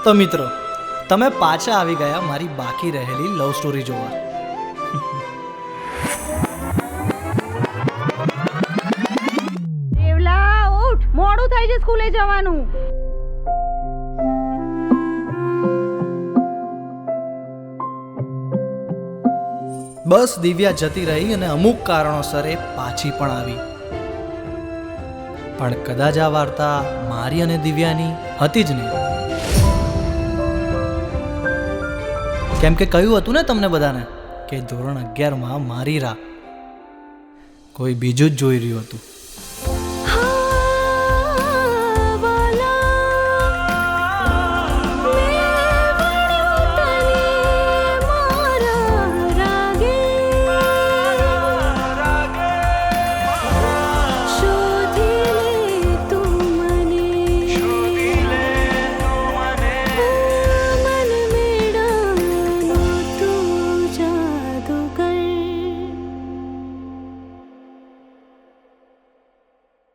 તો મિત્રો, તમે પાછા આવી ગયા મારી બાકી રહેલી લવ સ્ટોરી જોવા. દેવલા ઉઠ, મોડું થઈ છે સ્કૂલે જવાનું. બસ દિવ્યા જતી રહી અને અમુક કારણોસર એ પાછી પણ આવી. પણ કદાચ આ વાર્તા મારી અને દિવ્યાની હતી જ નહીં. કેમ કે કહ્યું હતું ને તમને બધાને કે ધોરણ 11માં મારી રાહ કોઈ બીજું જ જોઈ રહ્યું હતું.